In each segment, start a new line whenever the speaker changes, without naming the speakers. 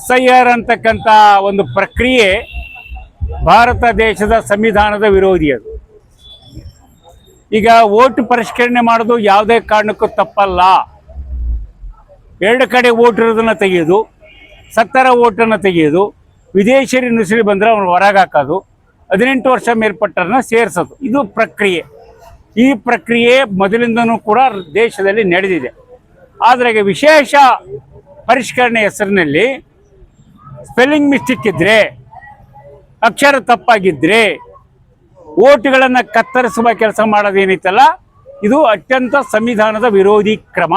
SIR ಅಂತಕ್ಕಂಥ ಒಂದು ಪ್ರಕ್ರಿಯೆ ಭಾರತ ದೇಶದ ಸಂವಿಧಾನದ ವಿರೋಧಿ. ಅದು ಈಗ ವೋಟ್ ಪರಿಷ್ಕರಣೆ ಮಾಡೋದು ಯಾವುದೇ ಕಾರಣಕ್ಕೂ ತಪ್ಪಲ್ಲ. ಎರಡು ಕಡೆ ವೋಟ್ ಇರೋದನ್ನು ತೆಗೆಯೋದು, ಸತ್ತರ ವೋಟನ್ನು ತೆಗೆಯೋದು, ವಿದೇಶಿ ನುಸುಳಿ ಬಂದರೆ ಅವ್ನು ಹೊರಗೆ ಹಾಕೋದು, 18 ವರ್ಷ ಮೇಲ್ಪಟ್ಟರನ್ನ ಸೇರಿಸೋದು, ಇದು ಪ್ರಕ್ರಿಯೆ. ಈ ಪ್ರಕ್ರಿಯೆ ಮೊದಲಿಂದನೂ ಕೂಡ ದೇಶದಲ್ಲಿ ನಡೆದಿದೆ. ಆದರೆ ಈಗ ವಿಶೇಷ ಪರಿಷ್ಕರಣೆ ಹೆಸರಿನಲ್ಲಿ ಸ್ಪೆಲ್ಲಿಂಗ್ ಮಿಸ್ಟೇಕ್ ಇದ್ದರೆ, ಅಕ್ಷರ ತಪ್ಪಾಗಿದ್ದರೆ ಓಟ್ಗಳನ್ನು ಕತ್ತರಿಸುವ ಕೆಲಸ ಮಾಡೋದೇನೈತಲ್ಲ, ಇದು ಅತ್ಯಂತ ಸಂವಿಧಾನದ ವಿರೋಧಿ ಕ್ರಮ.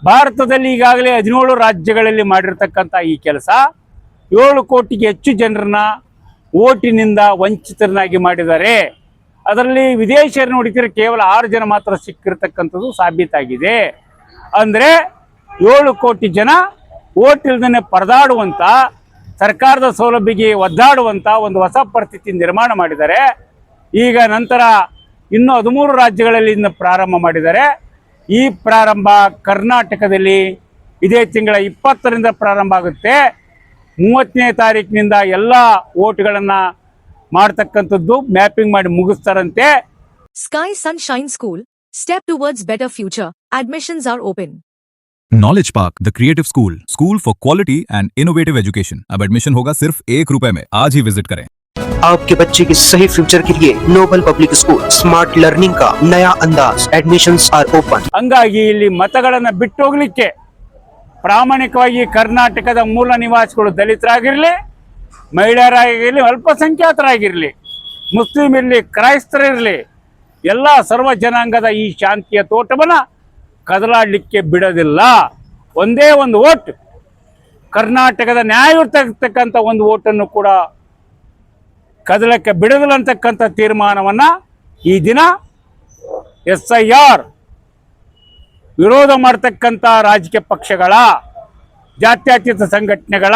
ಭಾರತದಲ್ಲಿ ಈಗಾಗಲೇ 17 ರಾಜ್ಯಗಳಲ್ಲಿ ಮಾಡಿರ್ತಕ್ಕಂಥ ಈ ಕೆಲಸ 7 ಕೋಟಿಗೆ ಹೆಚ್ಚು ಜನರನ್ನ ಓಟಿನಿಂದ ವಂಚಿತರನ್ನಾಗಿ ಮಾಡಿದ್ದಾರೆ. ಅದರಲ್ಲಿ ವಿದೇಶಿಯರು ನೋಡಿದರೆ ಕೇವಲ 6 ಜನ ಮಾತ್ರ ಸಿಕ್ಕಿರ್ತಕ್ಕಂಥದ್ದು ಸಾಬೀತಾಗಿದೆ. ಅಂದರೆ 7 ಕೋಟಿ ಜನ ಓಟ್ ಇಲ್ದೇ ಪರದಾಡುವಂಥ, ಸರ್ಕಾರದ ಸೌಲಭ್ಯಕ್ಕೆ ಒದ್ದಾಡುವಂಥ ಒಂದು ಹೊಸ ಪರಿಸ್ಥಿತಿ ನಿರ್ಮಾಣ ಮಾಡಿದ್ದಾರೆ. ಈಗ ನಂತರ ಇನ್ನೂ 13 ರಾಜ್ಯಗಳಲ್ಲಿ ಇನ್ನು ಪ್ರಾರಂಭ ಮಾಡಿದ್ದಾರೆ. ಈ ಪ್ರಾರಂಭ ಕರ್ನಾಟಕದಲ್ಲಿ ಇದೇ ತಿಂಗಳ 20ರಿಂದ ಪ್ರಾರಂಭ ಆಗುತ್ತೆ. 30ನೇ ತಾರೀಕಿನಿಂದ ಎಲ್ಲ ಓಟ್ಗಳನ್ನು ಮಾಡ್ತಕ್ಕಂಥದ್ದು ಮ್ಯಾಪಿಂಗ್ ಮಾಡಿ ಮುಗಿಸ್ತಾರಂತೆ.
Sky Sunshine School, step towards better future. Admissions are open.
Knowledge Park, the creative school for quality and innovative education. अब एडमिशन होगा सिर्फ ₹1 में. आज ही विजिट करें.
आपके बच्चे के सही फ्यूचर के लिए noble public school smart learning का नया अंदाज. Admissions are open.
ಹಂಗಾಗಿ ಇಲ್ಲಿ ಮತಗಳನ್ನು ಬಿಟ್ಟು ಹೋಗ್ಲಿಕ್ಕೆ ಪ್ರಾಮಾಣಿಕವಾಗಿ ಕರ್ನಾಟಕದ ಮೂಲ ನಿವಾಸಿಗಳು, ದಲಿತರಾಗಿರಲಿ, ಮಹಿಳೆಯರಾಗಿರಲಿ, ಅಲ್ಪಸಂಖ್ಯಾತರಾಗಿರಲಿ, ಮುಸ್ಲಿಂ ಇರಲಿ, ಕ್ರೈಸ್ತರಿರಲಿ, ಎಲ್ಲ ಸರ್ವ ಜನಾಂಗದ ಈ ಶಾಂತಿಯ ತೋಟವನ್ನು ಕದಲಾಡಲಿಕ್ಕೆ ಬಿಡೋದಿಲ್ಲ. ಒಂದೇ ಒಂದು ಓಟ್, ಕರ್ನಾಟಕದ ನ್ಯಾಯಯುತಕ್ಕಂಥ ಒಂದು ಓಟನ್ನು ಕೂಡ ಕದಲಕ್ಕೆ ಬಿಡೋದಿಲ್ಲ ಅಂತಕ್ಕಂಥ ತೀರ್ಮಾನವನ್ನು ಈ ದಿನ SIR ವಿರೋಧ ಮಾಡ್ತಕ್ಕಂಥ ರಾಜಕೀಯ ಪಕ್ಷಗಳ, ಜಾತ್ಯತೀತ ಸಂಘಟನೆಗಳ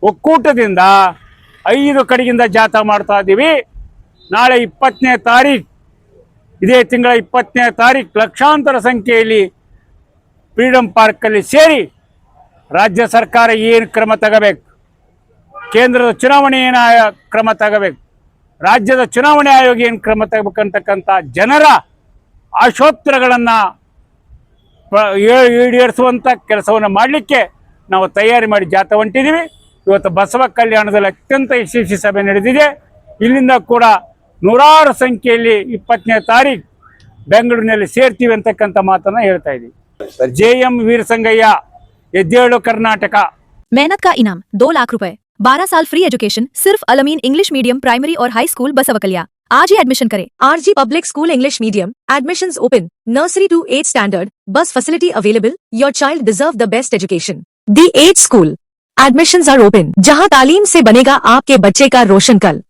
ಒಕ್ಕೂಟದಿಂದ 5 ಕಡೆಯಿಂದ ಜಾಥಾ ಮಾಡ್ತಾ ಇದ್ದೀವಿ. ನಾಳೆ 20ನೇ ತಾರೀಕು, ಇದೇ ತಿಂಗಳ 20ನೇ ತಾರೀಕು ಲಕ್ಷಾಂತರ ಸಂಖ್ಯೆಯಲ್ಲಿ ಫ್ರೀಡಂ ಪಾರ್ಕಲ್ಲಿ ಸೇರಿ ರಾಜ್ಯ ಸರ್ಕಾರ ಏನು ಕ್ರಮ ತಗೋಬೇಕು, ಕೇಂದ್ರದ ಚುನಾವಣೆ ಏನು ಕ್ರಮ ತಗೋಬೇಕು, ರಾಜ್ಯದ ಚುನಾವಣೆ ಆಯೋಗ ಏನು ಕ್ರಮ ತಗೋಬೇಕಂತಕ್ಕಂಥ ಜನರ ಆಶೋತ್ತರಗಳನ್ನು ಈಡೇರಿಸುವಂಥ ಕೆಲಸವನ್ನು ಮಾಡಲಿಕ್ಕೆ ನಾವು ತಯಾರಿ ಮಾಡಿ ಜಾಥಾ ಹೊಂಟಿದ್ದೀವಿ. ಇವತ್ತು ಬಸವ ಕಲ್ಯಾಣದಲ್ಲಿ ಅತ್ಯಂತ ಯಶಸ್ವಿ ಸಭೆ ನಡೆದಿದೆ. ಇಲ್ಲಿಂದ ಕೂಡ ನೂರಾರು ಸಂಖ್ಯೆಯಲ್ಲಿ 20ನೇ ತಾರೀಕು ಬೆಂಗಳೂರಿನಲ್ಲಿ ಸೇರ್ತೀವಿ ಅಂತಕ್ಕಂಥ ಮಾತನ್ನು ಹೇಳ್ತಾ ಇದ್ದೀವಿ. JM ವೀರಸಂಗಯ್ಯ, ಎದ್ದೇಳು कर्नाटक.
मेहनत का इनाम ₹2,00,000. 12 साल फ्री एजुकेशन सिर्फ अलमीन इंग्लिश मीडियम प्राइमरी और हाई स्कूल बसवकलिया. आज ही एडमिशन करें. RG public school English medium. Admissions open. Nursery to 8th standard. Bus facility available. Your child deserve the best education. The 8th school. Admissions are open. जहां तालीम से बनेगा आपके बच्चे का रोशन कल.